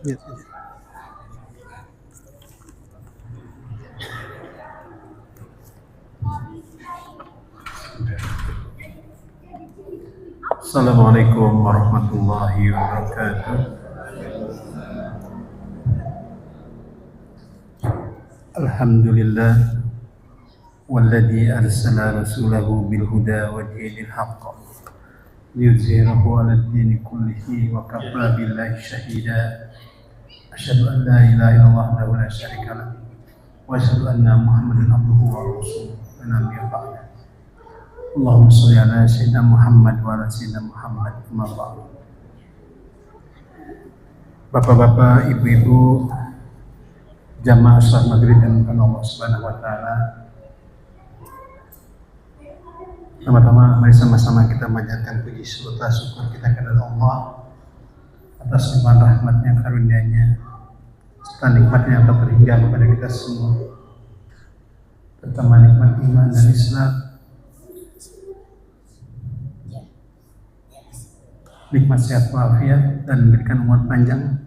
Ya. Assalamualaikum warahmatullahi wabarakatuh. Alhamdulillah walladzi arsala rasulahu bil huda wa dinil haqq liyuzhirahu 'alad dini kullihi wa kafa billahi shahida. Asyhadu an la ilaha illallah wahdahu la syarika lah wa asyhadu anna Muhammadan abduhu wa rasuluhu la nabiyya ba'da. Allahumma shalli ala sayyidina Muhammad wa ala sayyidina Muhammad amma ba'du. Bapak-bapak, ibu-ibu, jamaah salat maghrib yang Allah Subhanahu wa taala. Pertama-tama mari sama-sama kita panjatkan puji serta syukur kita kepada Allah atas limpahan rahmatnya, karunia-Nya, serta nikmatnya yang tak terhingga kepada kita semua, terutama nikmat iman dan Islam, nikmat sehat walafiat, dan memberikan umur panjang.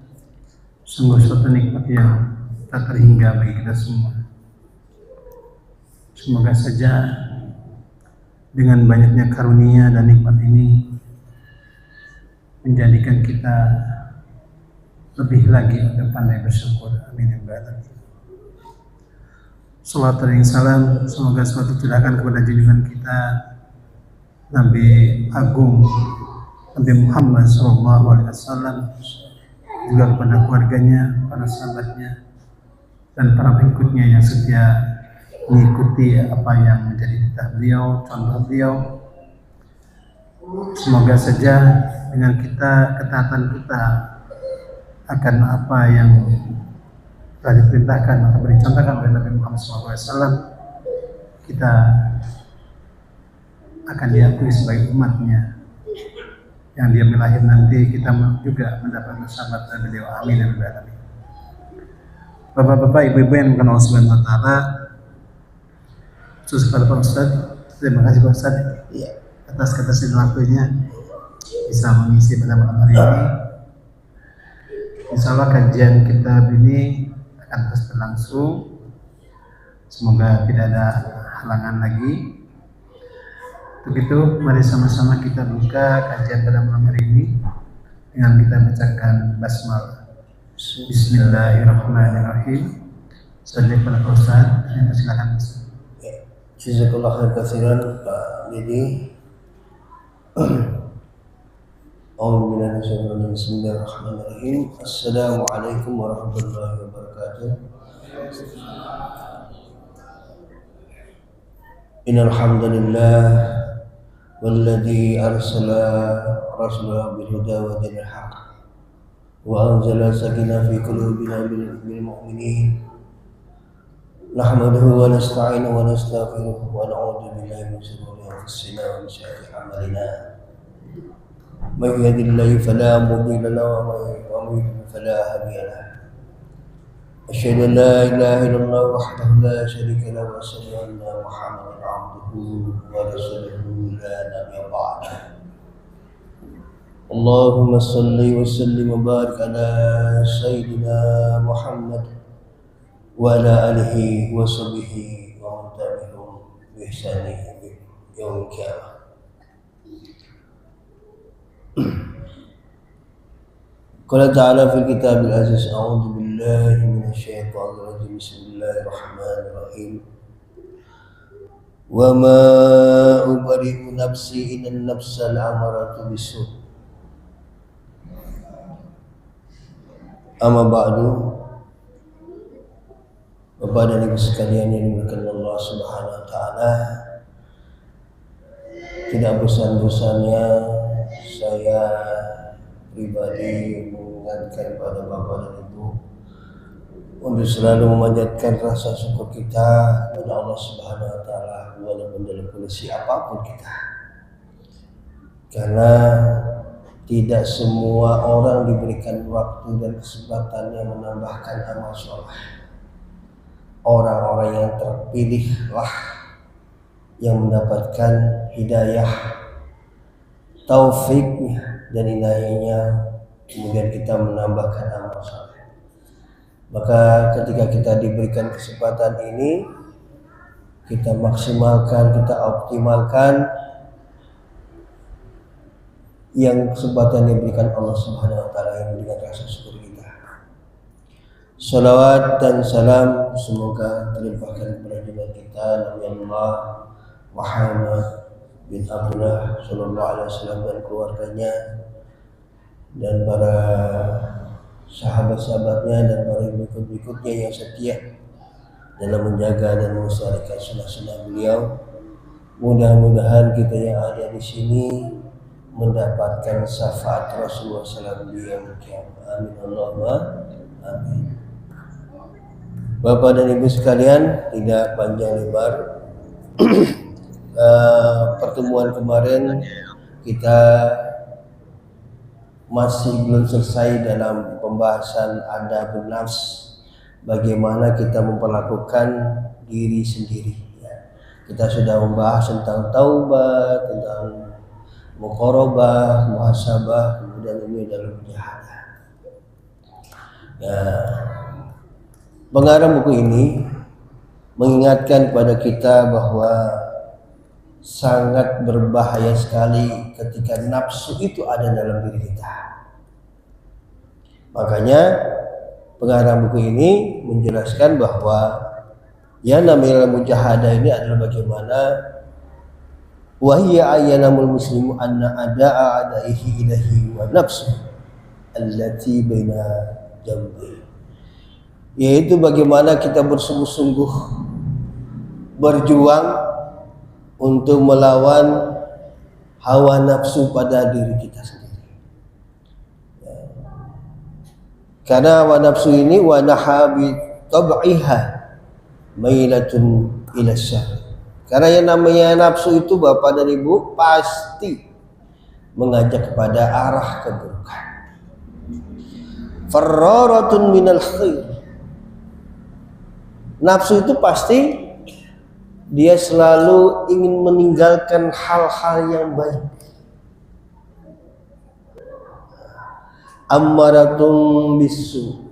Sungguh suatu nikmat yang tak terhingga bagi kita semua. Semoga saja dengan banyaknya karunia dan nikmat ini menjadikan kita lebih lagi untuk pandai bersyukur. Amin ya rabbal alamin. Salawat dan salam semoga suatu tercurahkan kepada junjungan kita Nabi Agung Nabi Muhammad SAW, juga kepada keluarganya, para sahabatnya, dan para pengikutnya yang setia mengikuti apa yang menjadi titah beliau, contoh beliau. Semoga saja dengan ketaatan kita akan apa yang telah diperintahkan atau dicontohkan oleh Nabi Muhammad SAW, kita akan diakui sebagai umatnya yang dia melahir nanti, kita juga mendapat sahabat beliau. Amin ya rabbal alamin. Bapak-bapak, ibu-ibu yang dimuliakan Allah Subhanahu wa taala, khusus kepada Pak Ustadz, terima kasih Pak Ustadz atas ketersediaan waktunya bisa mengisi pada malam hari ini. Insya Allah kajian kitab ini akan terus berlangsung. Semoga tidak ada halangan lagi. Untuk itu, mari sama-sama kita buka kajian pada malam hari ini dengan kita bacakan basmalah. Bismillahirrahmanirrahim. Salli pada Ustaz, yang silakan. Jazakallahu khairan katsiran Pak Didi. Bismillahirrahmanirrahim. Assalamualaikum warahmatullahi wabarakatuh. Innal hamdalillah walladzi arsala rasulahu bil huda wa dinil haqq wa anzala sakinah fi qulubina bil mu'minin. Nahmaduhu wa nasta'inuhu wa nastaghfiruh wa na'udzu billahi min shururi anfusina wa min sayyiati a'malina. May yahdihillahu fala mudilla lahu wa may yudlil fala hadiya lahu. Asyhadu an la ilaha illallah wahdahu la syarika lahu wa asyhadu anna Muhammadan 'abduhu wa rasuluhu la nabiyya ba'dahu. Allahumma salli wa sallim wa barik ala sayyidina Muhammad wa ala alihi wa sahbihi wa man tabi'ahum bi ihsanihi yaumil qiyamah. Qala ta'ala fil kitabil aziz, a'udzu billahi minasyaitonir rajim. Bismillahirrahmanirrahim. Wa ma ubari'u nafsi innan nafsal amaratu bisu'. Amma ba'du. Bapak dan Ibu sekalian yang dimuliakan Allah Subhanahu wa taala, tidak bosan-bosannya saya pribadi mengingatkan pada Bapak dan Ibu untuk selalu memanjatkan rasa syukur kita kepada Allah Subhanahu wa taala walaupun dalam kondisi apapun kita. Karena tidak semua orang diberikan waktu dan kesempatan yang menambahkan amal soleh. Orang-orang yang terpilihlah yang mendapatkan hidayah, taufiknya dan inayahnya kemudian kita menambahkan amal saleh. Maka ketika kita diberikan kesempatan ini, kita maksimalkan, kita optimalkan yang kesempatan diberikan Allah Subhanahu wa taala ini dengan rasa syukur kita. Salawat dan salam semoga terlimpahkan kepada junjungan kita Nabi Allah Muhammad bin Abdullah sallallahu alaihi wasallam dan keluarganya dan para sahabat-sahabatnya dan para berikut-berikutnya yang setia dalam menjaga dan melestarikan sunnah-sunnah beliau. Mudah-mudahan kita yang ada di sini mendapatkan syafaat Rasulullah SAW beliau. Amin Allahumma amin. Bapak dan Ibu sekalian, tidak panjang lebar. Pertemuan kemarin kita masih belum selesai dalam pembahasan adab nafs, bagaimana kita memperlakukan diri sendiri. Kita sudah membahas tentang taubat, tentang muqarabah, muhasabah, kemudian ini adalah mujahadah. Pengarang buku ini mengingatkan kepada kita bahwa sangat berbahaya sekali ketika nafsu itu ada dalam diri kita. Makanya pengarang buku ini menjelaskan bahwa yang namanya mujahadah ini adalah bagaimana wahiyya ayyanamul muslimu anna ada'a adaihi ilahi wa nafsu allati baina jambi, yaitu bagaimana kita bersungguh-sungguh berjuang untuk melawan hawa nafsu pada diri kita sendiri. Karena hawa nafsu ini wa nahabi tab'iha mailatun ila syarr. Karena yang namanya nafsu itu Bapak dan Ibu pasti mengajak kepada arah keburukan. Farraratun minal khair. Nafsu itu pasti dia selalu ingin meninggalkan hal-hal yang baik. Ammaratun bisu.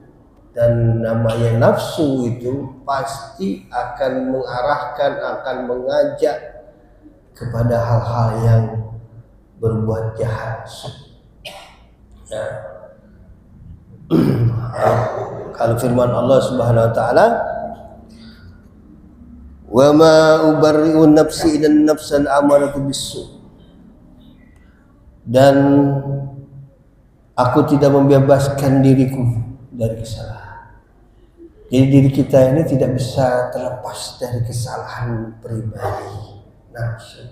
Dan namanya nafsu itu pasti akan mengarahkan, akan mengajak kepada hal-hal yang berbuat jahat. Kalau firman Allah Subhanahu wa taala, wa ma ubarri'u nafsi idan nafsal amaratu bisu, dan aku tidak membebaskan diriku dari kesalahan. Jadi diri kita ini tidak bisa terlepas dari kesalahan pribadi, nafsu.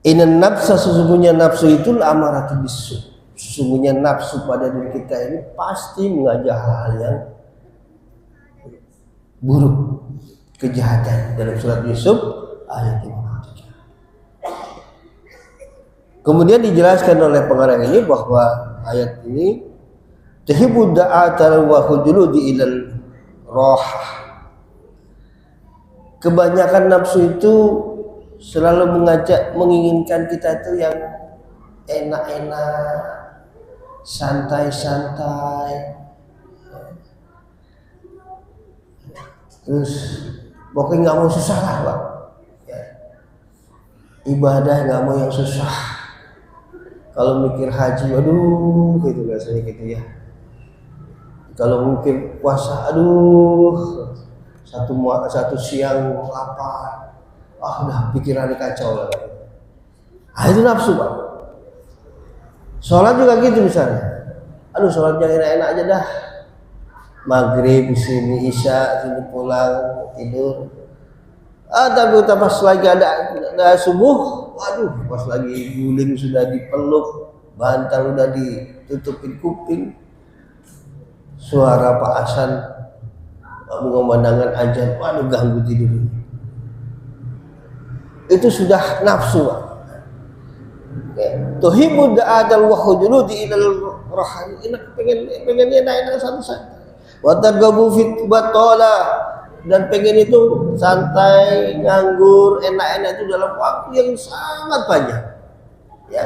Inna nafsa, sesungguhnya nafsu itu amaratu bisu. Sesungguhnya nafsu pada diri kita ini pasti mengajak hal-hal yang buruk, kejahatan. Dalam surat Yusuf ayat 53. Kemudian dijelaskan oleh pengarang ini bahwa ayat ini tahibud da'atal wa hujuludi ilal rohah. Kebanyakan nafsu itu selalu mengajak, menginginkan kita itu yang enak-enak, santai-santai, terus pokoknya nggak mau susah lah Pak. Ibadah nggak mau yang susah. Kalau mikir haji, aduh gitu rasanya gitu ya. Kalau mungkin puasa, aduh satu siang lapar, udah pikirannya kacau lah. Itu nafsu Pak. Sholat juga gitu misalnya, aduh sholat yang enak-enak aja dah. Maghrib di sini, isya sini, pulang tidur. Tapi pas lagi ada subuh, waduh, pas lagi guling sudah dipeluk, bantal udah ditutupin kuping, suara Pak Hasan mengumandangkan azan, waduh ganggu tidur. Itu sudah nafsu. Tuhibud da'adal wa hujuludi ilal rohani. Pengen enak-enak santai. Wa targabu fit batola, dan pengen itu santai, nganggur, enak-enak itu dalam waktu yang sangat panjang. Ya.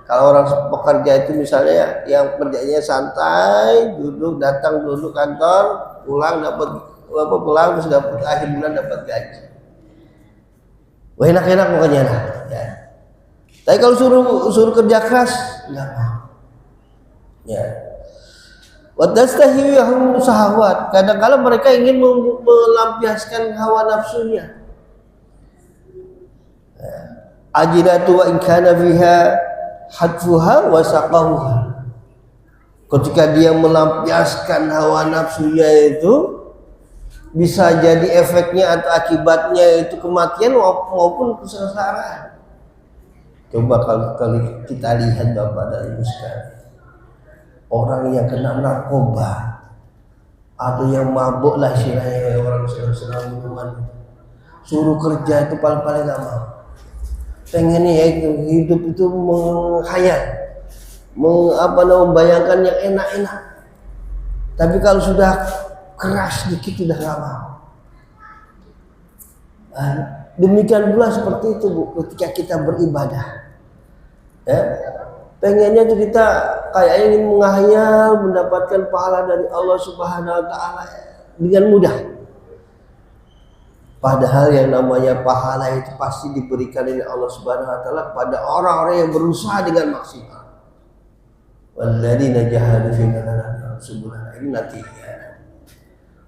Kalau orang pekerja itu misalnya yang kerjanya santai, duduk datang duduk kantor, pulang dapat pulang terus dapat akhir bulan dapat gaji. Wah enak-enak pokoknya lah. Ya. Tapi kalau suruh kerja keras enggak mau. Ya. Wa tastahiyahum syahwat. Kadang-kadang mereka ingin melampiaskan hawa nafsunya. Ajilatu wa in kana fiha hadfuha wa saqahuha. Ketika dia melampiaskan hawa nafsunya itu bisa jadi efeknya atau akibatnya itu kematian maupun kesengsaraan. Coba kalau kita lihat Bapak dan Ibu sekalian, orang yang kena narkoba atau yang mabuk lah istilahnya, orang sedang minuman, suruh kerja itu paling-paling nggak mau. Pengennya itu hidup itu menghayal, membayangkan yang enak-enak. Tapi kalau sudah keras dikit sudah nggak mau. Demikian pula seperti itu Bu, ketika kita beribadah. Ya, pengennya itu kita kayak ingin menghayal mendapatkan pahala dari Allah Subhanahu Wa Taala dengan mudah. Padahal yang namanya pahala itu pasti diberikan oleh Allah Subhanahu Wa Taala pada orang-orang yang berusaha dengan maksimal. Walladzina jahadu fina lanahdihim subulana. Ini nanti ya.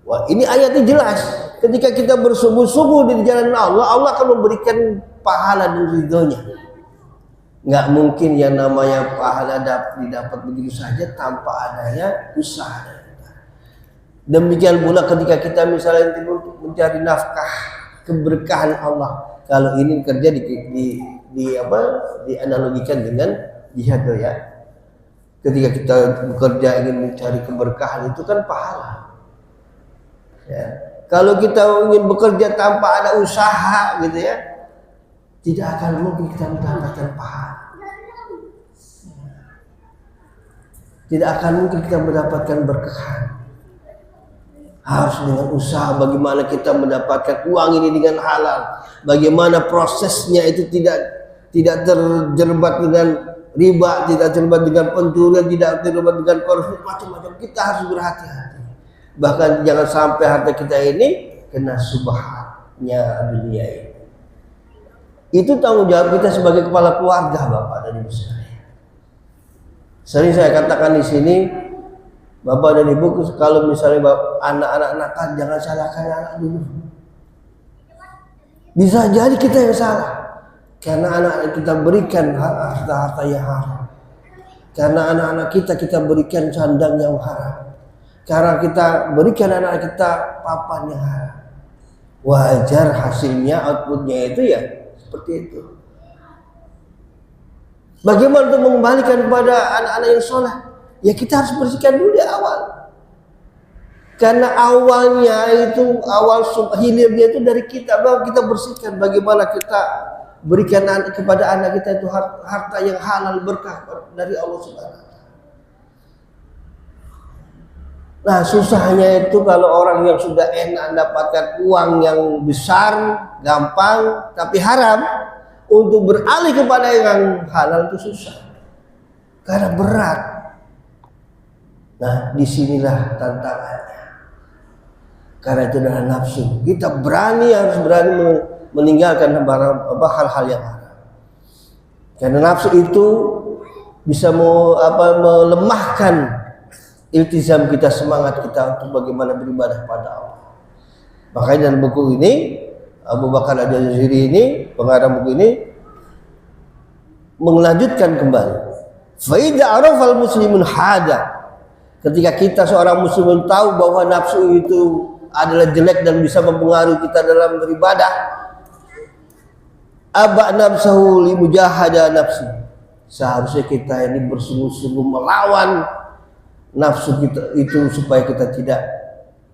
Wah, ini ayatnya jelas. Ketika kita bersungguh-sungguh di jalan Allah, Allah akan memberikan pahala dan ridhonya. Nggak mungkin yang namanya pahala didapat begitu saja tanpa adanya usaha. Demikian pula ketika kita misalnya mencari nafkah keberkahan Allah. Kalau ini kerja dianalogikan dengan jihad ya. Ketika kita bekerja ingin mencari keberkahan itu kan pahala. Ya. Kalau kita ingin bekerja tanpa ada usaha gitu ya, tidak akan mungkin kita mendapatkan pahala. Tidak akan mungkin kita mendapatkan berkah. Harus dengan usaha bagaimana kita mendapatkan uang ini dengan halal. Bagaimana prosesnya itu tidak terjerbat dengan riba, tidak terlibat dengan pencurian, tidak terlibat dengan korupsi, macam-macam. Kita harus berhati-hati. Bahkan jangan sampai harta kita ini kena subhatnya dunia ini. Itu tanggung jawab kita sebagai kepala keluarga, Bapak dan Ibu sekalian. Sering saya katakan di sini, Bapak dan Ibu, kalau misalnya anak-anak nakal, jangan salahkan anak dulu. Bisa jadi kita yang salah. Karena anak-anak kita berikan harta-harta yang haram. Karena anak-anak kita berikan sandang yang haram. Karena kita berikan anak kita papan yang haram. Wajar hasilnya, outputnya itu ya seperti itu. Bagaimana untuk mengembalikan kepada anak-anak yang soleh? Ya kita harus bersihkan dulu di awal. Karena awalnya itu, awal hilirnya itu dari kita. Bahwa kita bersihkan bagaimana kita berikan kepada anak kita itu harta yang halal berkah dari Allah Subhanahu Wa Taala. Nah susahnya itu kalau orang yang sudah enak mendapatkan uang yang besar, gampang, tapi haram, untuk beralih kepada yang halal itu susah. Karena berat. Nah disinilah tantangannya. Karena itu adalah nafsu. Kita harus berani meninggalkan hal-hal yang haram. Karena nafsu itu bisa melemahkan iltizam kita, semangat kita untuk bagaimana beribadah pada Allah. Makanya dalam buku ini Abu Bakar Al-Jazari ini, pengarang buku ini, melanjutkan kembali. Fa idza arafa al-muslimun hada. Ketika kita seorang muslim tahu bahwa nafsu itu adalah jelek dan bisa mempengaruhi kita dalam beribadah, aba nafsahu li mujahada nafsi. Seharusnya kita ini bersungguh-sungguh melawan nafsu kita itu supaya kita tidak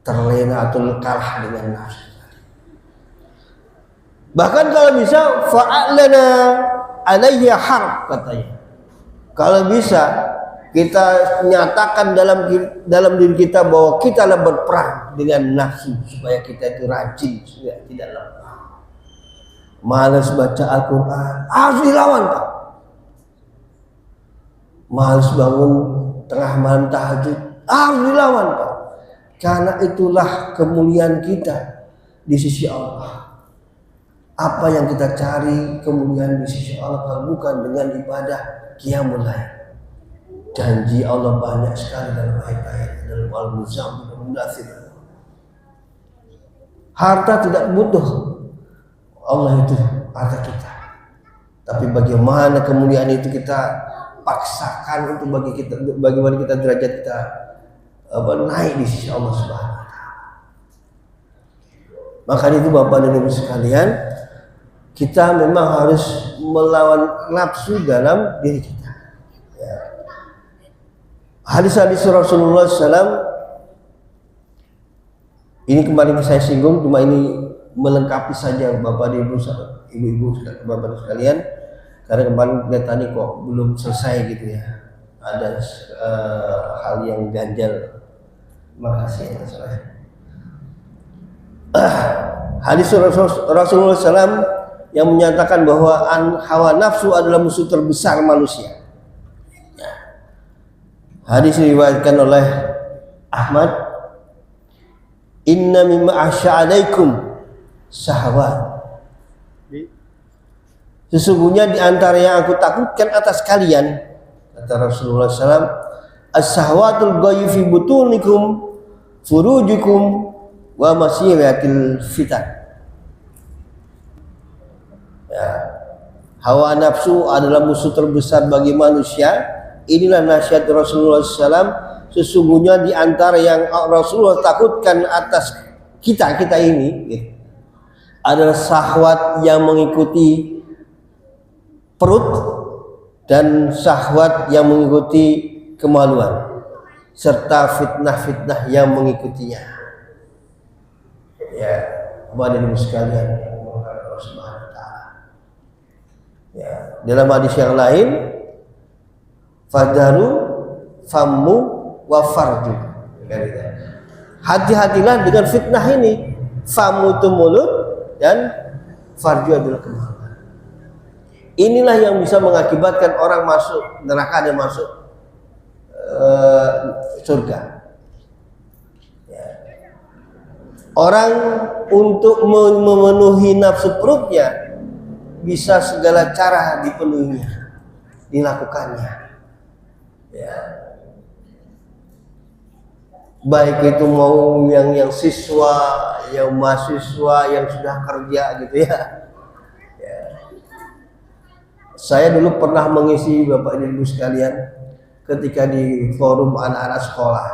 terlena atau kalah dengan nafsu. Bahkan kalau bisa fa'alana alaihi harb katanya. Kalau bisa kita nyatakan dalam diri kita bahwa kita adalah berperang dengan nafsu supaya kita itu rajin, supaya tidak lemah. Malas baca Al-Quran harus dilawan Pak. malas bangun tengah malam tahajud, harus dilawan Pak. Karena itulah kemuliaan kita di sisi Allah. Apa yang kita cari kemuliaan di sisi Allah kalau bukan dengan ibadah qiyamul lail. Janji Allah banyak sekali dalam ayat-ayat dalam Al-Muzammil dan Mudaththir. Harta tidak butuh, Allah itu harta kita. Tapi bagaimana kemuliaan itu kita paksakan untuk bagaimana kita derajat kita naik di sisi Allah Subhanahu wa taala. Maka itu Bapak dan Ibu sekalian, kita memang harus melawan nafsu dalam diri kita. Ya. Hadis-hadis Rasulullah SAW ini kemarin saya singgung, cuma ini melengkapi saja Bapak dan Ibu Bapak sekalian, karena kemarin kelihatannya kok belum selesai gitu ya. Ada hal yang ganjal. Makasih ya saya. Hadis Rasulullah SAW yang menyatakan bahwa hawa nafsu adalah musuh terbesar manusia. Hadis diriwayatkan oleh Ahmad. Inna mimma asya'alaikum syahwat. Sesungguhnya di antara yang aku takutkan atas kalian, kata Rasulullah SAW, as-syahwatul ghayyu fi butunikum furujukum wa masiratil fitan. Ya. Hawa nafsu adalah musuh terbesar bagi manusia. Inilah nasihat Rasulullah SAW. Sesungguhnya di antara yang Rasulullah takutkan atas kita ini gitu, adalah syahwat yang mengikuti perut dan syahwat yang mengikuti kemaluan serta fitnah-fitnah yang mengikutinya. Ya, Bapak dan Ibu sekalian, ya, dalam hadis yang lain, fadaru famu wa farju. Hati-hatilah dengan fitnah ini. Famu itu mulut dan farju adalah kemaluan. Inilah yang bisa mengakibatkan orang masuk neraka dan masuk surga. Ya. Orang untuk memenuhi nafsu perutnya bisa segala cara dipenuhinya, dilakukannya. Ya. Baik itu mau yang siswa, yang mahasiswa, yang sudah kerja gitu ya. Ya. Saya dulu pernah mengisi Bapak dan Ibu sekalian ketika di forum anak-anak sekolah.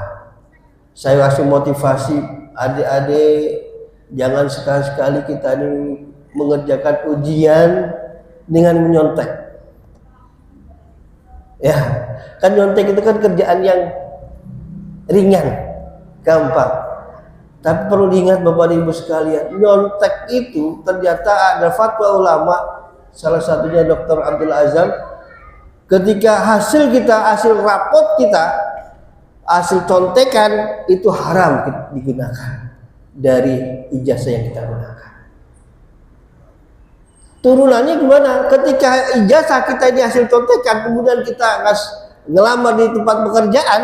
Saya kasih motivasi adik-adik, jangan sekali-sekali kita ini mengerjakan ujian dengan menyontek. Ya, kan nyontek itu kan kerjaan yang ringan, gampang. Tapi perlu diingat Bapak dan Ibu sekalian, nyontek itu ternyata ada fatwa ulama, salah satunya Dr. Abdul Azam, ketika hasil rapot kita, hasil contekan itu haram digunakan dari ijazah yang kita gunakan. Turunannya gimana? Ketika ijazah kita ini hasil contekan, kemudian kita ngelamar di tempat pekerjaan,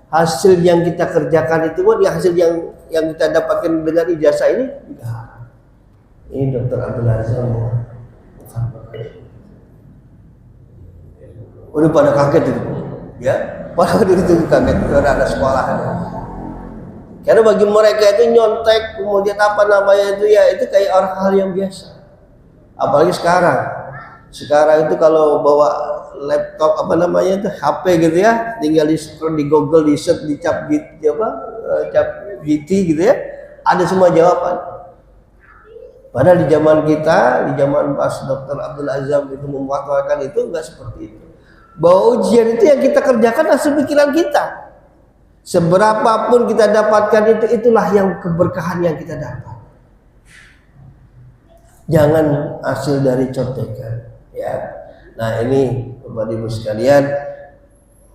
hasil yang kita kerjakan itu hasil yang kita dapatkan dengan ijazah ini. Ini Dr. Abdul Azam. Udah pada kaget itu, ya. Pada itu kaget karena ada sekolah. Karena bagi mereka itu nyontek, kemudian apa namanya itu ya itu kayak orang hal yang biasa. Apalagi sekarang itu kalau bawa laptop apa namanya itu HP gitu ya, tinggal di Google, di search, di cap GT gitu ya, ada semua jawaban. Padahal di zaman kita, di zaman pas Dr. Abdul Azam itu memfatwakan itu enggak seperti itu. Bahwa ujian itu yang kita kerjakan hasil pikiran kita. Seberapapun kita dapatkan itulah yang keberkahan yang kita dapat. Jangan hasil dari contekan, ya. Nah ini Bapak Ibu sekalian,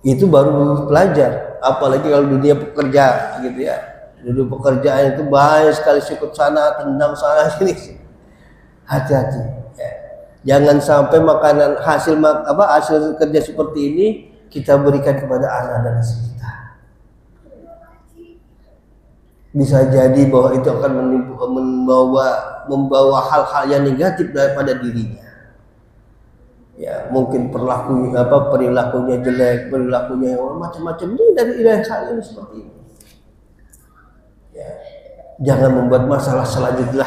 itu baru pelajar. Apalagi kalau dunia pekerja, gitu ya. Dunia pekerjaan itu banyak sekali sikut sana, tendang sana sini. Hati-hati. Ya. Jangan sampai hasil kerja seperti ini kita berikan kepada anak dan istri kita. Bisa jadi bahwa itu akan membawa hal-hal yang negatif daripada dirinya. Ya, mungkin perilakunya jelek, perilakunya yang macam-macam ini dari hal ini seperti ini. Ya, jangan membuat masalah selanjutnya.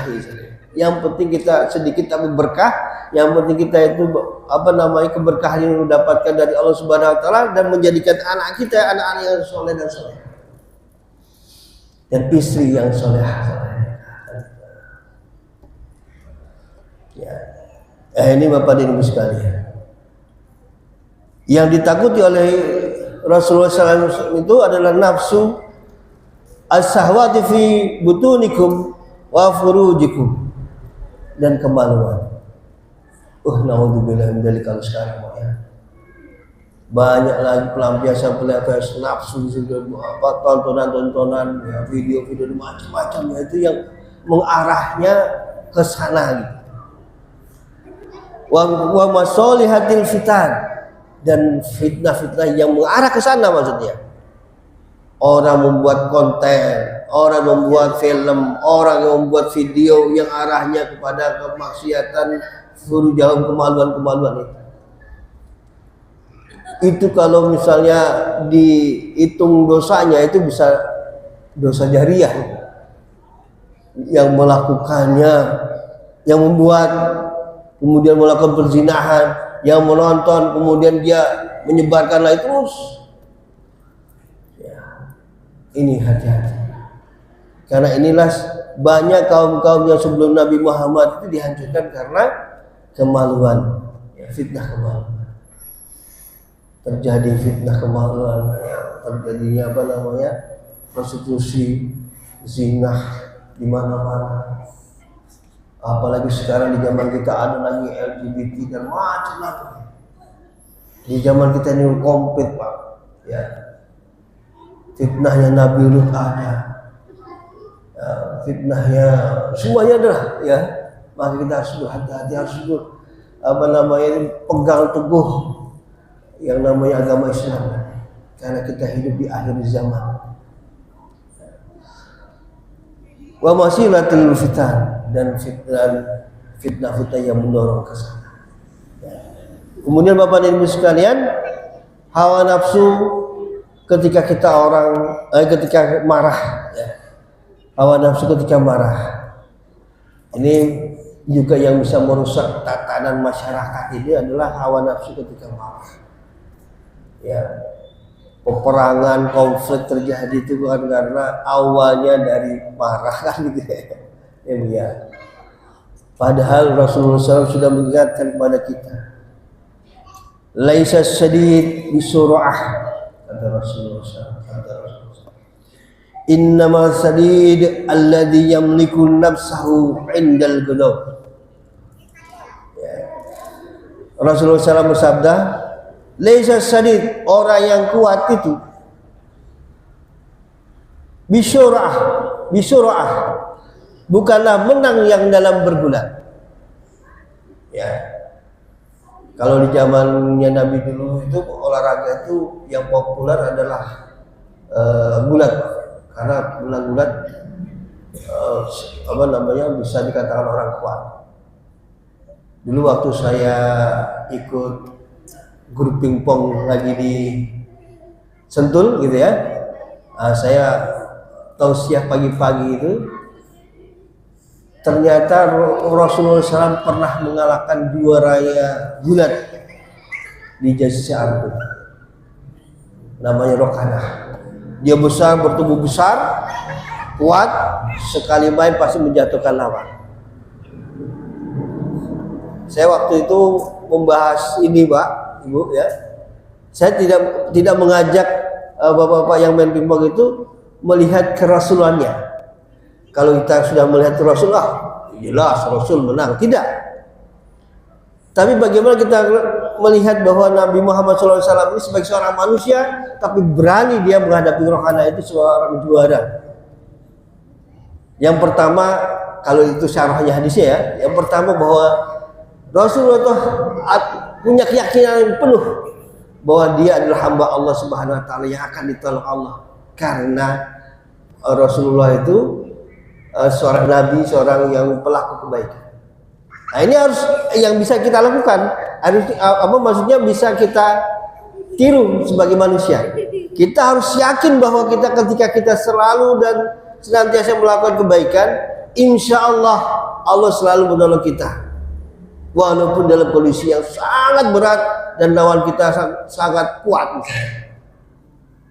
Yang penting kita sedikit tapi berkah. Yang penting kita itu keberkahan yang didapatkan dari Allah Subhanahu Wa Taala dan menjadikan anak kita anak-anak yang soleh dan soleh dan istri yang soleh. Ya. Ini Bapak dan Ibu sekalian. Yang ditakuti oleh Rasulullah SAW itu adalah nafsu as-sahwati fi butunikum wa furujikum dan kemaluan. Naudzubillah min dzalik. Kalau sekarang ya banyak lagi pelampiasan nafsu, tontonan, ya, video-video macam-macam ya, itu yang mengarahnya ke sana gitu. Wa masalihatil fitan, dan fitnah-fitnah yang mengarah ke sana maksudnya. Orang membuat konten, orang membuat film, orang yang membuat video yang arahnya kepada kemaksiatan, suruh jauh kemaluan-kemaluan itu kalau misalnya dihitung dosanya itu bisa dosa jariah. Yang melakukannya, yang membuat, kemudian melakukan perzinahan, yang menonton kemudian dia menyebarkan lagi terus. Ya, ini hati-hati. Karena inilah banyak kaum-kaum yang sebelum Nabi Muhammad itu dihancurkan karena kemaluan, ya, fitnah kemaluan. Terjadi fitnah kemaluan, ya, terjadinya prostitusi, zina di mana-mana. Apalagi sekarang di zaman kita ada lagi LGBT dan macam-macam. Di zaman kita ini komplit, Pak. Ya. Fitnahnya Nabi Lut ada. Ya, fitnahnya semuanya adalah, ya. Maka kita harus berhati-hati, harus pegang teguh yang namanya agama Islam, karena kita hidup di akhir zaman. Wa masilatul fitan, dan fitnah-fitnah yang mendorong ke sana. Kemudian Bapak dan Ibu sekalian, hawa nafsu ketika ketika marah, ya. Hawa nafsu ketika marah ini juga yang bisa merusak tatanan masyarakat. Ini adalah hawa nafsu ketika marah. Ya, peperangan, konflik terjadi itu bukan karena awalnya dari marah kan gitu ya. Padahal Rasulullah SAW sudah mengingatkan kepada kita, laisa syadid bisur'ah, kata Rasulullah SAW. Innamal syadid alladhi yamliku nafsahu indal ghadab. Ya. Rasulullah SAW bersabda, laisa syadid, orang yang kuat itu bisur'ah, bukanlah menang yang dalam bergulat. Ya. Kalau di zamannya Nabi dulu itu olahraga itu yang populer adalah gulat, karena gulat bisa dikatakan orang kuat. Dulu waktu saya ikut grup pingpong lagi di Sentul gitu ya, saya tausiah pagi-pagi itu, ternyata Rasulullah SAW pernah mengalahkan juaranya gulat di Jazirah Arab, namanya Rokanah. Dia besar, bertubuh besar, kuat, sekali main pasti menjatuhkan lawan. Saya waktu itu membahas ini, Pak, Ibu, ya. Saya tidak mengajak bapak-bapak yang main pingpong itu melihat kerasulannya. Kalau kita sudah melihat Rasulullah, jelas Rasul menang, tidak. Tapi bagaimana kita melihat bahwa Nabi Muhammad SAW ini sebagai seorang manusia, tapi berani dia menghadapi Rokanah itu seorang juara. Yang pertama, kalau itu syarahnya hadisnya ya, yang pertama bahwa Rasulullah itu punya keyakinan yang penuh bahwa dia adalah hamba Allah Subhanahu wa taala yang akan ditolong Allah, karena Rasulullah itu seorang nabi, seorang yang pelaku kebaikan. Nah, ini harus yang bisa kita lakukan, harus maksudnya bisa kita tiru sebagai manusia. Kita harus yakin bahwa ketika kita selalu dan senantiasa melakukan kebaikan, insya Allah Allah selalu menolong kita, walaupun dalam kondisi yang sangat berat dan lawan kita sangat kuat,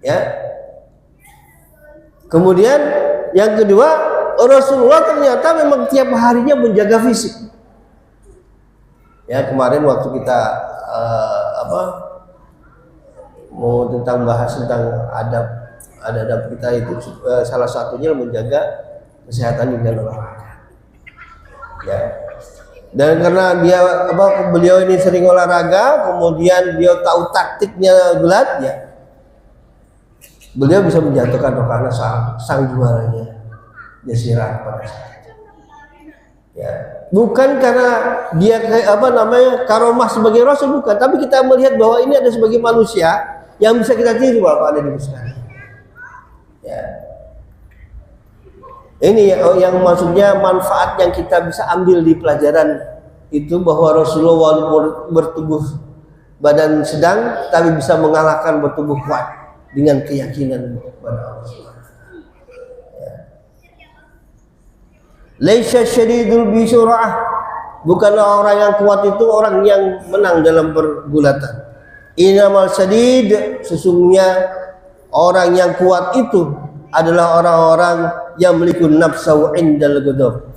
ya. Kemudian yang kedua, Rasulullah ternyata memang tiap harinya menjaga fisik. Ya, kemarin waktu kita mau bahas tentang adab kita itu, salah satunya menjaga kesehatan dan olahraga. Ya. Dan karena beliau ini sering olahraga, kemudian dia tahu taktiknya gulat, ya. Beliau bisa menjatuhkan Rokana sang juaranya Jasirah pada saat itu. Ya, bukan karena dia karomah sebagai rasul, bukan, tapi kita melihat bahwa ini ada sebagai manusia yang bisa kita tiru, Bapak ada di sekalian. Ya. Ini yang maksudnya manfaat yang kita bisa ambil di pelajaran itu, bahwa Rasulullah walaupun bertubuh badan sedang tapi bisa mengalahkan bertubuh kuat dengan keyakinan kepada Allah. Ya. Laisa syadidul bisur'ah, bukanlah orang yang kuat itu orang yang menang dalam pergulatan. Innamal syadid, sesungguhnya orang yang kuat itu adalah orang-orang yang memiliki nafsu indal ghadab.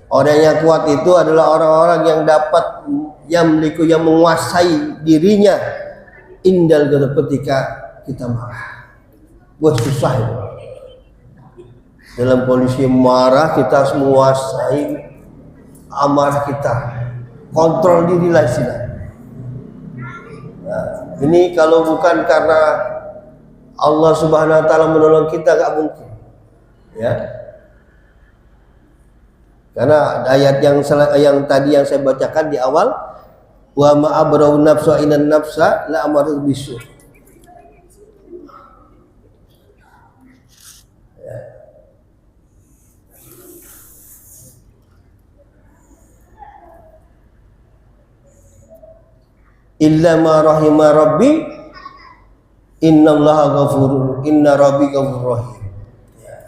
Orang yang kuat itu adalah orang-orang yang dapat yang menguasai dirinya indal ghadab, ketika kita marah. Wah, susah itu. Dalam kondisi marah kita harus menguasai amarah kita, kontrol diri lah istilahnya. Nah, ini kalau bukan karena Allah Subhanahu wa taala menolong kita, gak mungkin. Ya. Karena ayat yang tadi yang saya bacakan di awal, wa ma abra'u nafsa inan nafsa la amaru bisu. Ya. Illa ma rahima rabbi innallaha ghafurur, inna rabbi ghafurur rahim. Ya.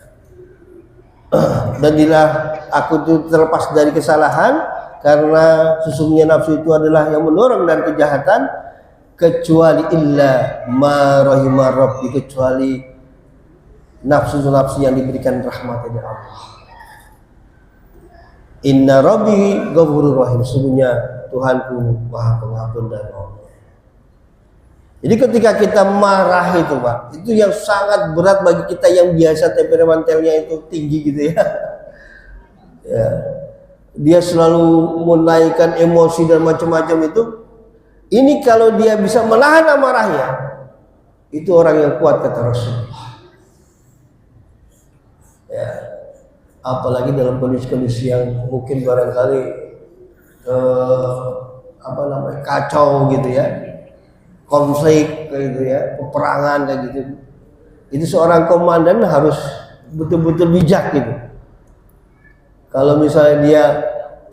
Dan bila aku itu terlepas dari kesalahan, karena sesungguhnya nafsu itu adalah yang mendorong dan kejahatan, kecuali illa ma rahima rabbi, kecuali nafsu-nafsu yang diberikan rahmat dari Allah. Inna rabbi ghafurur rahim, sesungguhnya Tuhanku Maha Pengampun dan Allah. Jadi ketika kita marah itu, Pak, itu yang sangat berat bagi kita yang biasa temperamentalnya itu tinggi gitu ya. Ya. Dia selalu menaikkan emosi dan macam-macam itu. Ini kalau dia bisa menahan amarahnya, itu orang yang kuat, kata Rasulullah. Ya. Apalagi dalam kondisi-kondisi yang mungkin barangkali kacau gitu ya, konflik gitu ya, peperangan kayak gitu. Itu seorang komandan harus betul-betul bijak gitu. Kalau misalnya dia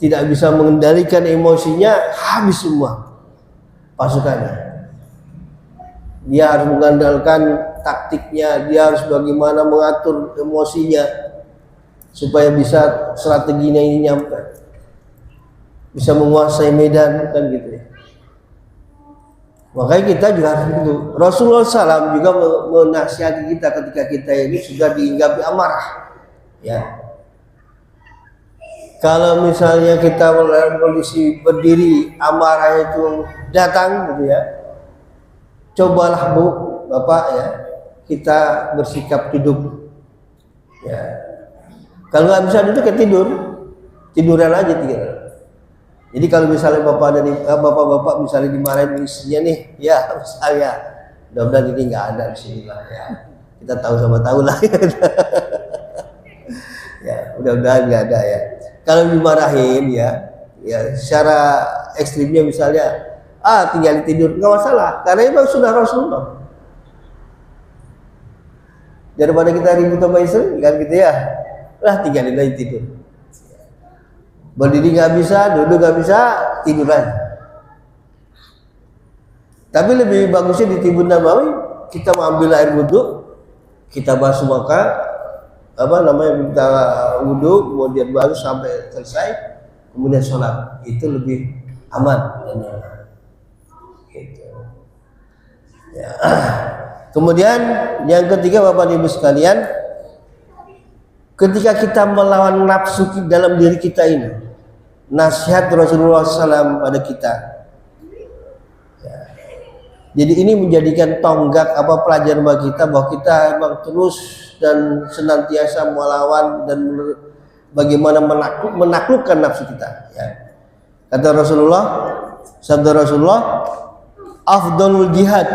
tidak bisa mengendalikan emosinya, habis semua pasukannya. Dia harus mengandalkan taktiknya, dia harus bagaimana mengatur emosinya supaya bisa strateginya ini nyampe, bisa menguasai medan, kan gitu ya. Makanya kita juga harus begitu. Rasulullah SAW juga menasihati kita ketika kita ini sudah dihinggapi amarah. Ya. Kalau misalnya kita dalam kondisi berdiri, amarah itu datang gitu ya, cobalah Bu, Bapak ya, kita bersikap duduk. Ya. Kalau nggak bisa duduk ya tiduran aja tidur. Jadi kalau misalnya bapak-bapak misalnya dimarahin istrinya nih, ya misalnya, mudah-mudahan ini nggak ada di sini lah ya. Kita tahu sama tahu lah. Ya, mudah-mudahan nggak ada ya. Kalau dimarahin ya secara ekstrimnya misalnya tinggal tidur, nggak masalah, karena itu sudah Rasulullah. Daripada kita ribut sama istri kan gitu ya, lah tinggalin aja tidur. Berdiri nggak bisa, duduk nggak bisa, tidur aja. Tapi lebih bagusnya di Tibun Nabawi, kita mengambil air wudhu, kita basuh muka, kita wudhu, kemudian baru sampai selesai, kemudian sholat. Itu lebih aman dan nyaman. Gitu. Ya. Kemudian yang ketiga, Bapak Ibu sekalian, ketika kita melawan nafsu dalam diri kita ini, nasihat Rasulullah SAW pada kita. Jadi ini menjadikan tonggak pelajaran bagi kita bahwa kita memang terus dan senantiasa melawan dan bagaimana menaklukkan nafsu kita. Ya. Kata Rasulullah, sabda Rasulullah, afdalul jihad,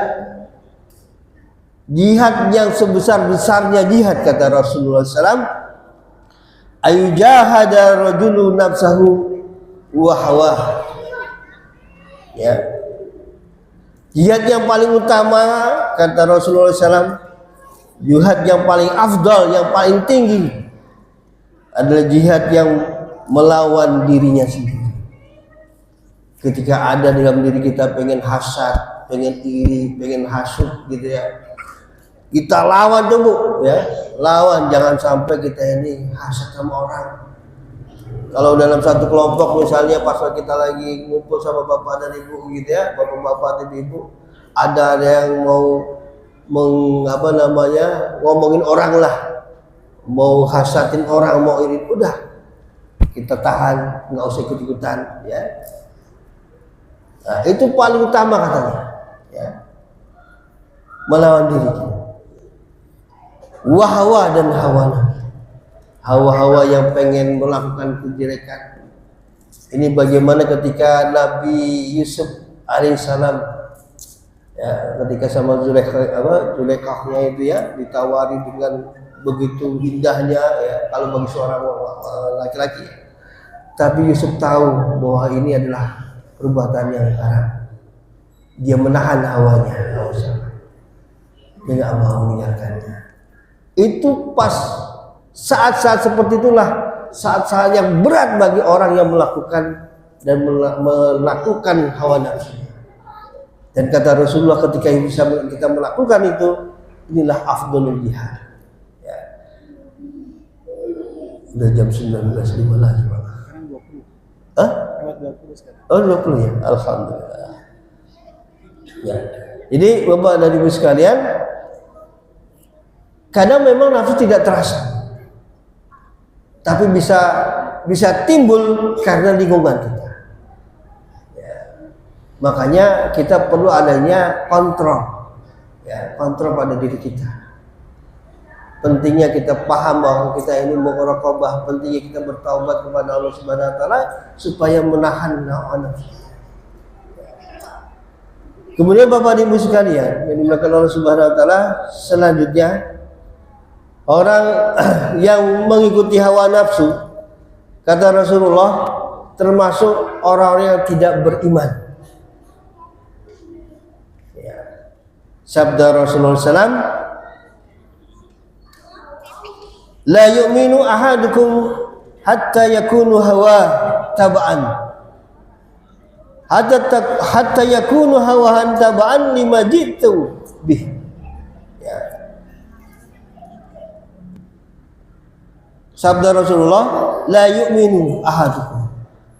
jihad yang sebesar-besarnya jihad, kata Rasulullah SAW, ayujahada rajulu nafsahu wa hawah. Ya. Jihad yang paling utama, kata Rasulullah SAW, jihad yang paling afdal, yang paling tinggi adalah jihad yang melawan dirinya sendiri. Ketika ada dalam diri kita pengen hasad, pengen iri, pengen hasud gitu ya, kita lawan tuh Bu, ya, lawan, jangan sampai kita ini hasad sama orang. Kalau dalam satu kelompok misalnya pas kita lagi ngumpul sama bapak dan ibu gitu ya, bapak-bapak dan ibu, ada yang mau ngomongin orang lah, mau hasadin orang, mau iri, udah kita tahan, nggak usah ikut-ikutan ya. Nah, itu paling utama katanya ya, melawan diri kita. Wahwa dan hawana, hawa-hawa yang pengen melakukan kejelekan. Ini bagaimana ketika Nabi Yusuf alaihissalam ya, ketika sama Zulaikha itu ya, ditawari dengan begitu indahnya ya, kalau bagi seorang laki-laki. Tapi Yusuf tahu bahwa ini adalah perbuatan yang haram. Dia menahan hawanya, dia nggak mau meninggalkannya. Itu pas saat-saat seperti itulah saat-saat yang berat bagi orang yang melakukan dan melakukan hawa nafsu. Dan kata Rasulullah, ketika bisa kita melakukan itu, inilah afdalul jihad. Ya. Udah jam 19.05 lagi, Pak. Hah? 20 ya. Alhamdulillah. Ya. Jadi Bapak dan Ibu sekalian, kadang memang nafsu tidak terasa, tapi bisa timbul karena lingkungan kita. Ya. Makanya kita perlu adanya kontrol, ya, kontrol pada diri kita. Pentingnya kita paham bahwa kita ini muraqabah, pentingnya kita bertaubat kepada Allah Subhanahu wa taala supaya menahan hawa nafsu. Kemudian Bapak dan Ibu sekalian yang dimuliakan Allah Subhanahu wa taala, selanjutnya orang yang mengikuti hawa nafsu, kata Rasulullah, termasuk orang-orang yang tidak beriman. Ya. Sabda Rasulullah SAW, la yu'minu ahadukum hatta yakunu hawa taba'an, hatta yakunu hawahan taba'an lima jitu bih. Sabda Rasulullah, la yu'minu ahadukum,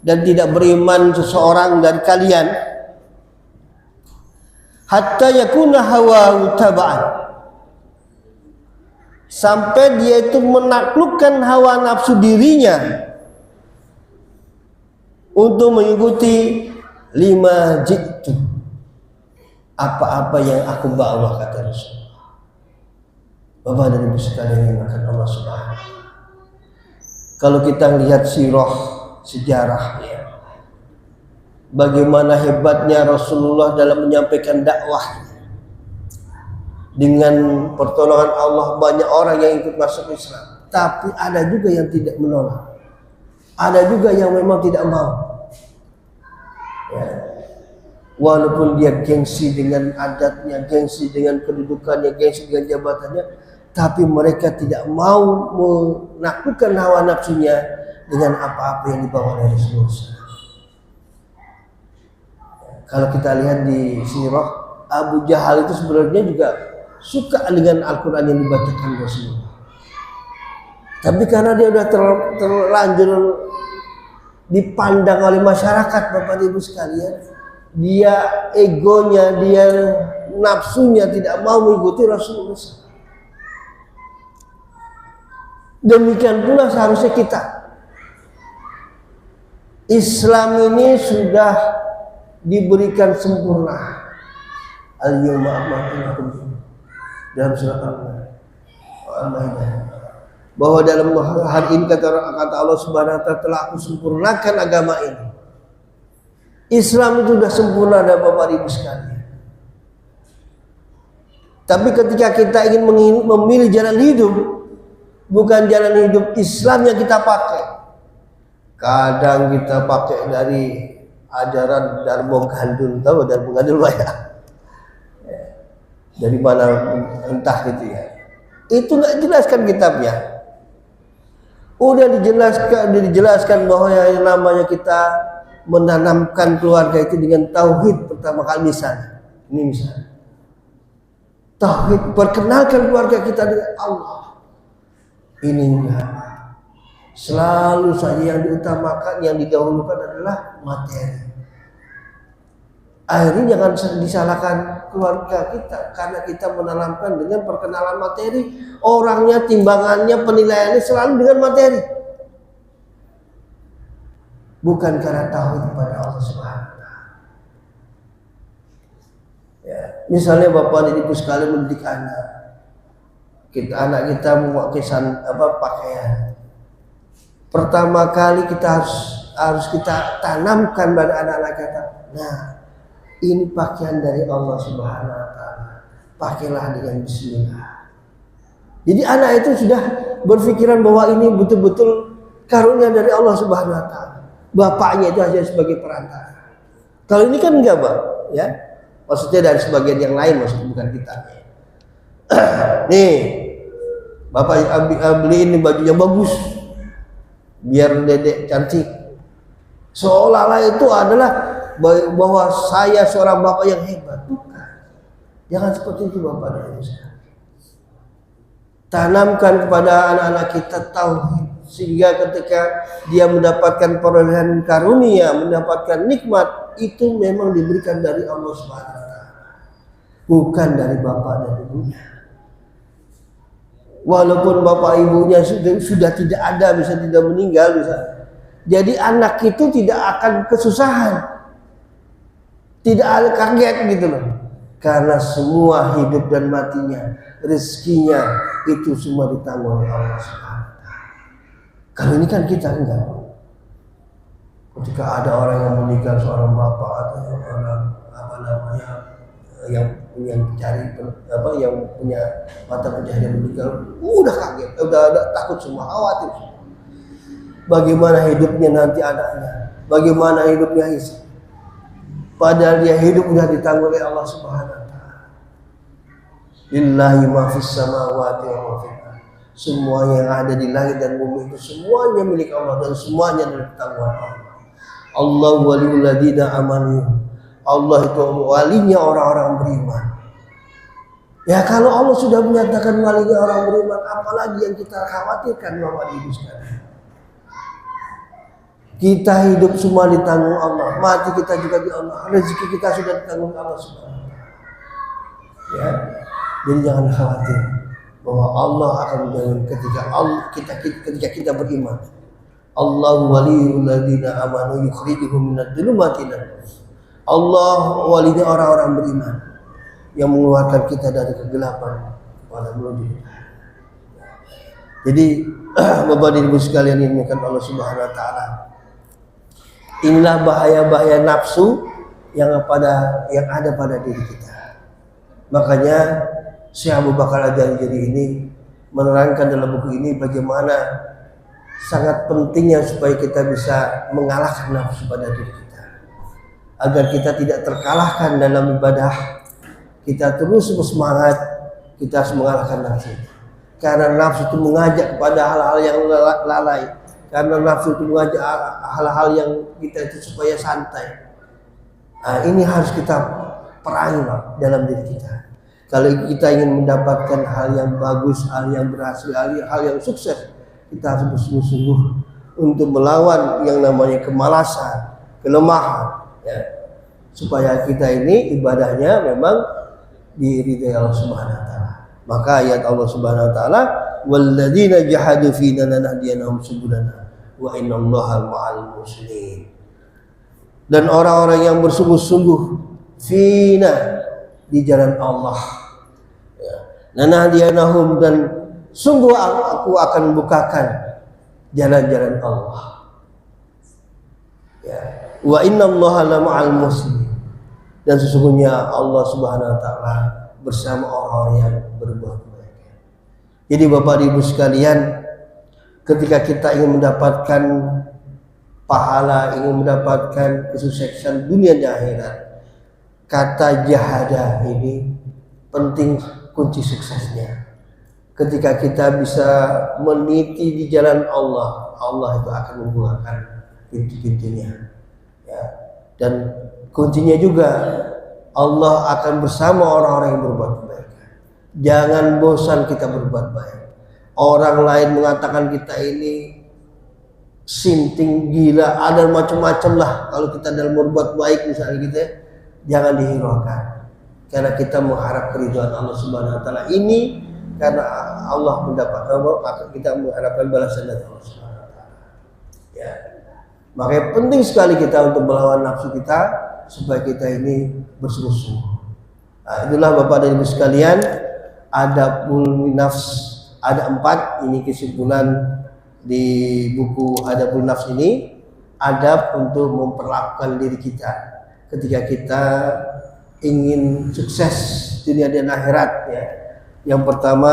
dan tidak beriman seseorang dari kalian hatta yakuna hawa taba'an, sampai dia itu menaklukkan hawa nafsu dirinya untuk mengikuti lima jitu, apa-apa yang aku bawa, kata Rasulullah. Bapak dan Ibu sekalian yang dimuliakan Allah Subhanahu wa taala, kalau kita lihat sirah sejarah ya, bagaimana hebatnya Rasulullah dalam menyampaikan dakwah. Dengan pertolongan Allah banyak orang yang ikut masuk Islam, tapi ada juga yang tidak menolak, ada juga yang memang tidak mau ya. Walaupun dia gengsi dengan adatnya, gengsi dengan kedudukannya, gengsi dengan jabatannya, tapi mereka tidak mau menaklukkan hawa nafsunya dengan apa-apa yang dibawa oleh Rasulullah. Kalau kita lihat di sirah, Abu Jahal itu sebenarnya juga suka dengan Al-Quran yang dibacakan Rasulullah. Tapi karena dia sudah terlanjur dipandang oleh masyarakat, Bapak Ibu sekalian, dia egonya, dia nafsunya tidak mau mengikuti Rasulullah. Demikian pula seharusnya kita. Islam ini sudah diberikan sempurna. Al-yawma akmaltu lakum dalam surat Al-Maidah. Bahwa dalam hari ini kata Allah Subhanahu wa taala, telah aku sempurnakan agama ini. Islam itu sudah sempurna, dan Bapak Ibu sekalian. Tapi ketika kita ingin memilih jalan hidup, bukan jalan hidup Islam yang kita pakai. Kadang kita pakai dari ajaran Darmo Gandul, tahu Darmo Gandul Pak ya? Dari mana entah gitu ya. Itu nggak jelaskan kitabnya. Udah dijelaskan bahwa yang namanya kita menanamkan keluarga itu dengan tauhid pertama kali misalnya. Ini misalnya. Tauhid, perkenalkan keluarga kita dengan Allah. Ini enggak. Selalu saja yang diutamakan, yang didahulukan adalah materi. Akhirnya jangan disalahkan keluarga kita karena kita menanamkan dengan perkenalan materi. Orangnya, timbangannya, penilaiannya selalu dengan materi. Bukan karena tauhid kepada Allah Subhanahu wa taala. Ya, misalnya Bapak dan Ibu sekalian mendidik anak. Anak kita memakai pakaian. Pertama kali kita harus kita tanamkan pada anak-anak kita. Nah, ini pakaian dari Allah Subhanahu wa taala. Pakailah dengan bismillah. Jadi anak itu sudah berpikiran bahwa ini betul-betul karunia dari Allah Subhanahu wa taala. Bapaknya itu hanya sebagai perantara. Kalau ini kan enggak, Pak, ya. Maksudnya dari sebagian yang lain, maksudnya bukan kita. Nih, Bapak beliin ini baju yang bagus biar dedek cantik. Seolah-olah itu adalah bahwa saya seorang bapak yang hebat. Bukan. Jangan seperti itu Bapak dan Ibu. Tanamkan kepada anak-anak kita tauhid, sehingga ketika dia mendapatkan perolehan karunia, mendapatkan nikmat, itu memang diberikan dari Allah Subhanahu wa taala, bukan dari bapak dan ibunya. Walaupun bapak ibunya sudah tidak ada, bisa tidak meninggal, bisa. Jadi anak itu tidak akan kesusahan, tidak ada kaget gitu loh. Karena semua hidup dan matinya, rezekinya itu semua ditanggung oleh Allah Subhanahu wa taala. Kalau ini kan kita enggak. Ketika ada orang yang meninggal, seorang bapak atau orang yang punya mata pencaharian meninggal, udah kaget, udah takut semua, khawatir. Bagaimana hidupnya nanti anaknya, bagaimana hidupnya hisab. Padahal dia hidup sudah ditanggung oleh Allah Subhanahu wa taala. Lillahi ma fis samawati wa ma fil ardh. Semua yang ada di langit dan bumi itu semuanya milik Allah dan semuanya adalah tanggungan Allah. Allah waliyul ladzina amanu. Allah itu walinya orang-orang beriman. Ya kalau Allah sudah menyatakan walinya orang beriman, apalagi yang kita khawatirkan Bapak Ibu sekalian. Kita hidup semua ditanggung Allah, mati kita juga di Allah, rezeki kita sudah ditanggung Allah Subhanahu wa taala. Ya. Jadi jangan khawatir bahwa Allah akan menjamin ketika kita beriman. Allahu waliyul ladzina amanu yukhrijuhum minadh dhulumati ilan nur. Allah walinya orang-orang beriman yang mengeluarkan kita dari kegelapan kepada menuju. Jadi Bapak dan Ibu sekalian yang dimuliakan Allah Subhanahu wa taala. Inilah bahaya-bahaya nafsu yang ada pada diri kita. Makanya Syekh Abu Bakar Al-Jarjari ini menerangkan dalam buku ini bagaimana sangat pentingnya supaya kita bisa mengalahkan nafsu pada diri kita. agar kita tidak terkalahkan dalam ibadah. Kita terus bersemangat, kita harus mengalahkan nafsu. Karena nafsu itu mengajak kepada hal-hal yang lalai. Karena nafsu itu mengajak hal-hal yang kita itu supaya santai. Nah, ini harus kita perangi dalam diri kita. Kalau kita ingin mendapatkan hal yang bagus, hal yang berhasil, hal yang sukses, kita harus bersungguh-sungguh untuk melawan yang namanya kemalasan, kelemahan, ya. Supaya kita ini ibadahnya memang diridhai Allah Subhanahu wa taala. Maka ayat Allah Subhanahu wa taala, "Walladzina jahadu fina lanahdiyanahum subulana wa innallaha ma'al muhsinin." Dan orang-orang yang bersungguh-sungguh fina di jalan Allah, ya. Lanahdiyanahum, dan sungguh aku akan bukakan jalan-jalan Allah. Ya. Wa innallaha ma'al muhsinin. Dan sesungguhnya Allah Subhanahu wa taala bersama orang-orang yang berbuat baik. Jadi Bapak Ibu sekalian, ketika kita ingin mendapatkan pahala, ingin mendapatkan kesuksesan dunia dan akhirat, kata jahada ini penting, kunci suksesnya. Ketika kita bisa meniti di jalan Allah, Allah itu akan membukakan pintu-pintunya, ya. Dan kuncinya juga Allah akan bersama orang-orang yang berbuat baik. Jangan bosan kita berbuat baik. Orang lain mengatakan kita ini sinting, gila, ada macam-macam lah. Kalau kita dalam berbuat baik misalnya kita, jangan dihiraukan. Karena kita mengharap keridhaan Allah Subhanahu wa taala. Ini karena Allah mendapatkan, maka kita mengharapkan balasan dari Allah Subhanahu wa taala. Ya. Makanya penting sekali kita untuk melawan nafsu kita supaya kita ini bersungguh-sungguh. Nah, itulah Bapak dan Ibu sekalian, adabul nafs, ada 4. Ini kesimpulan di buku Adabul Nafs ini, adab untuk memperlakukan diri kita ketika kita ingin sukses dunia dan akhirat, ya. Yang pertama,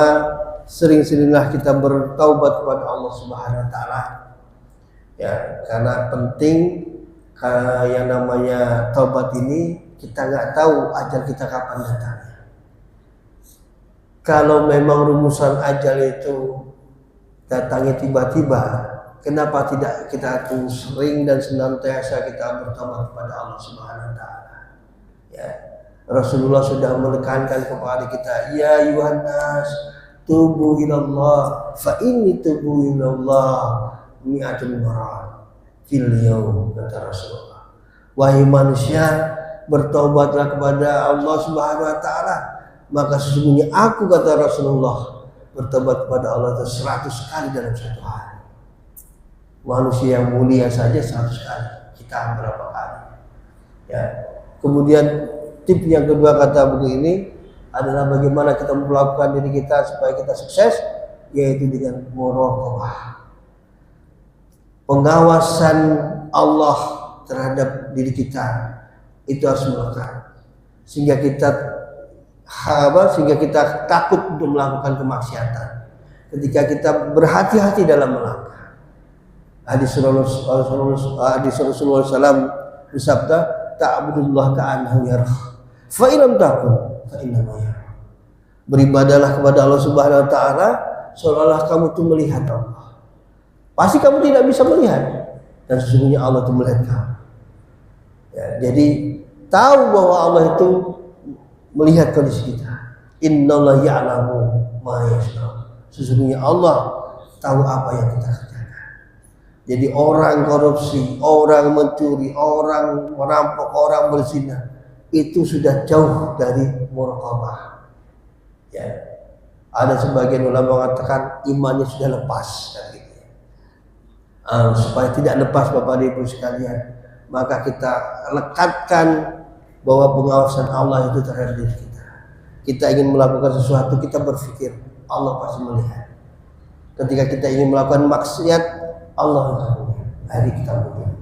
sering-seringlah kita bertaubat kepada Allah Subhanahu wa taala. Ya, karena penting, yang namanya taubat ini kita nggak tahu ajal kita kapan datangnya. Kalau memang rumusan ajal itu datangnya tiba-tiba, kenapa tidak kita tuh sering dan senantiasa kita bertobat kepada Allah Subhanahu wa taala? Ya. Rasulullah sudah menekankan kepada kita, ya ayuhan nas, tubu ilallah, fa inni tubu ilallah mi'atun marat fil yaum, kata Rasulullah. Wahai manusia, bertobatlah kepada Allah Subhanahu wa taala, maka sesungguhnya aku, kata Rasulullah, bertobat kepada Allah itu 100 kali dalam satu hari. Manusia yang mulia saja 100 kali, kita berapa kali? Ya. Kemudian tip yang kedua kata buku ini adalah bagaimana kita melakukan diri kita supaya kita sukses, yaitu dengan muraqabah. Pengawasan Allah terhadap diri kita itu harus melekat, sehingga kita takut untuk melakukan kemaksiatan. Ketika kita berhati-hati dalam melangkah. Hadis Rasulullah SAW bersabda, ta'budullah ka'annahu yarah, fa illam takun fa innahu yarah. Beribadahlah kepada Allah Subhanahu wa taala seolah-olah kamu itu melihat Allah. Pasti kamu tidak bisa melihat, dan sesungguhnya Allah itu melihat kamu. Ya, jadi tahu bahwa Allah itu melihat kondisi kita. Innallaha ya'lamu ma yasna. Sesungguhnya Allah tahu apa yang kita kerjakan. Jadi orang korupsi, orang mencuri, orang merampok, orang berzina, itu sudah jauh dari muraqabah. Ya. Ada sebagian ulama mengatakan imannya sudah lepas. Supaya tidak lepas Bapak Ibu sekalian, maka kita lekatkan bahwa pengawasan Allah itu terhadap diri kita. Kita ingin melakukan sesuatu, kita berpikir Allah pasti melihat. Ketika kita ingin melakukan maksiat, Allah melihat. Hari kita melihat.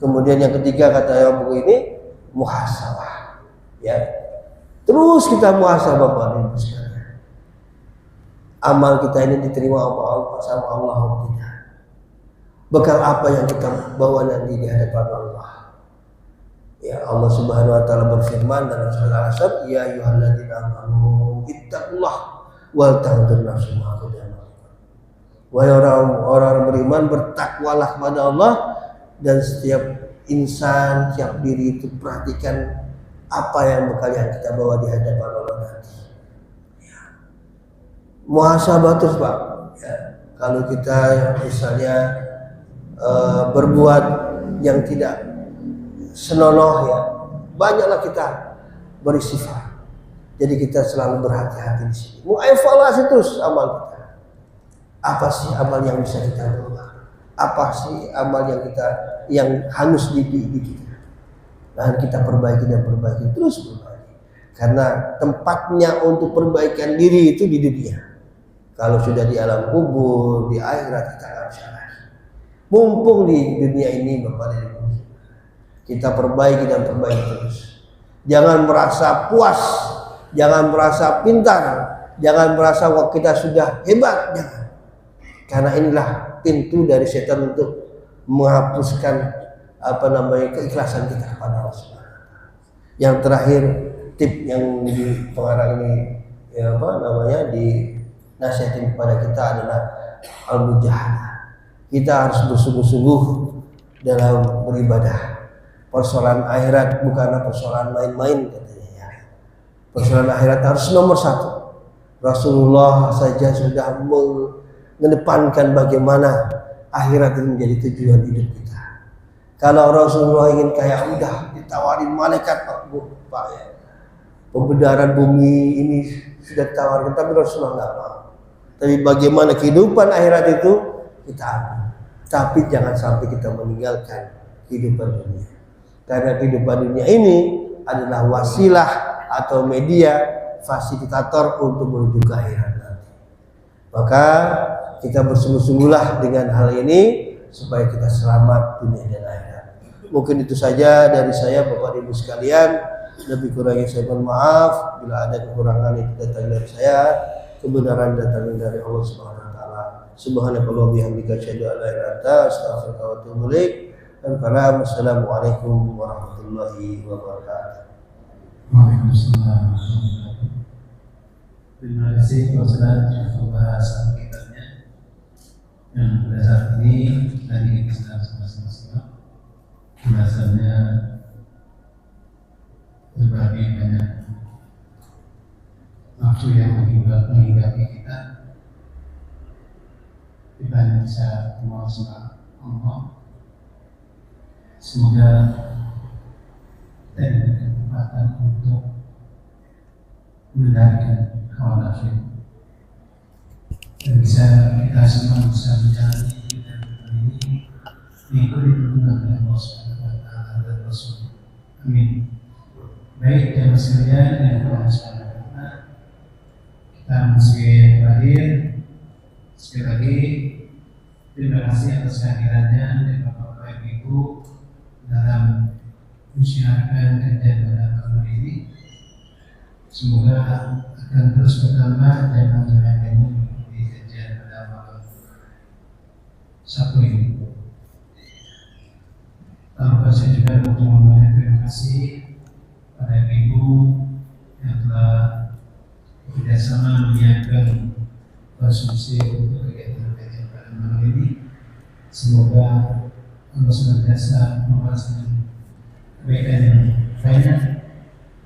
Kemudian yang ketiga kata buku ini, muhasabah. Ya, terus kita muhasabah Bapak Ibu sekalian. Amal kita ini diterima sama Allah atau tidak? Bekal apa yang kita bawa nanti di hadapan Allah? Ya. Ya, Allah Subhanahu wa taala berfirman dalam surah Al-Asr, ya ayyuhalladzina amanu ittaqullah wal tanzur nafsum ma qaddamat. Wahai orang-orang beriman, bertakwalah kepada Allah, dan setiap insan, setiap diri itu perhatikan apa yang kalian kita bawa di hadapan Allah nanti. Ya. Muhasabah terus Pak. Ya. Kalau kita misalnya berbuat yang tidak senonoh, ya banyaklah kita beristighfar. Jadi kita selalu berhati-hati di sini. Evaluasi terus amal kita. Apa sih amal yang bisa kita bawa? Apa sih amal yang hangus di kita? Dan kita perbaiki terus perbaiki. Karena tempatnya untuk perbaikan diri itu di dunia. Kalau sudah di alam kubur, di akhirat kita nggak bisa lagi. Mumpung di dunia ini Bapak dan Ibu, kita perbaiki terus. Jangan merasa puas, jangan merasa pintar, jangan merasa waktu kita sudah hebat, jangan. Karena inilah pintu dari setan untuk menghapuskan keikhlasan kita kepada Allah Subhanahu wa taala. Yang terakhir, tip yang di pengarang ini dinasihatin kepada kita adalah al-mujahadah. Kita harus bersungguh-sungguh dalam beribadah. Persoalan akhirat bukanlah persoalan main-main katanya ya. Persoalan akhirat harus nomor satu. Rasulullah saja sudah mengedepankan bagaimana akhirat itu menjadi tujuan hidup kita. Kalau Rasulullah ingin kayak udah ditawarin malaikat Pak ya. Pembedaran bumi ini sudah ditawarkan, tapi Rasulullah nggak mau. Tapi bagaimana kehidupan akhirat itu kita ambil. Tapi jangan sampai kita meninggalkan kehidupan dunia. Karena kehidupan dunia ini adalah wasilah atau media fasilitator untuk menuju ke akhirat nanti. Maka kita bersungguh-sungguhlah dengan hal ini supaya kita selamat dunia dan akhirat. Mungkin itu saja dari saya Bapak Ibu sekalian. Lebih kurangnya saya mohon maaf bila ada kekurangan itu datang dari saya, kebenaran datang dari Allah Subhanahu wa taala. Subhanallahi bihamdika asyhadu an la ilaha illa anta astaghfiruka wa atubu ilaik. Assalamualaikum warahmatullahi wabarakatuh. Waalaikumsalam. Terima kasih Pak Ustaz atas pembahasan kitanya yang pada saat ini tadi kita sama-sama pembahasannya berbagi banyak waktu yang menghinggapi kita. Kita hanya bisa mohon sama Allah. Semoga kita diberi kesempatan untuk mengendalikan hawa nafsu dan kita semua bisa menjalani hidup ini mengikuti tuntunan Allah Subhanahu wa taala dan Rasul. Amin. Baik jemaah sekalian yang Allah Subhanahu wa taala, kita masih berakhir. Sekali lagi terima kasih atas kehadirannya dan Bapak Ibu dalam menyiarkan kajian pada malam ini. Semoga akan terus bertambah jemaah yang mengikuti kajian pada malam Sabtu ini. Tanpa saya juga mengucapkan terima kasih pada Ibu yang telah bekerjasama menyiapkan konsumsi untuk kegiatan kajian pada malam ini. Semoga Allah senantiasa memberikan kebaikan yang banyak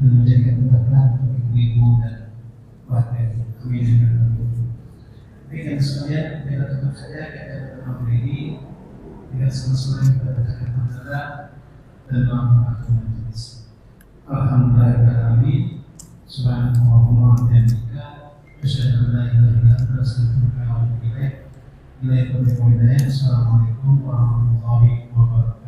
dan menjadikan berkah untuk ibu-ibu dan warga. Amin. Baik sekalian, kita tutup saja kajian malam ini dengan sama-sama kita berkata dan mengamalkan majelis. Alhamdulillahirobbilalamin. Subhanallahumma wa bihamdika asyhadu an la ilaha illa anta astaghfiruka wa atubu ilaik. Assalamualaikum warahmatullahi wabarakatuh.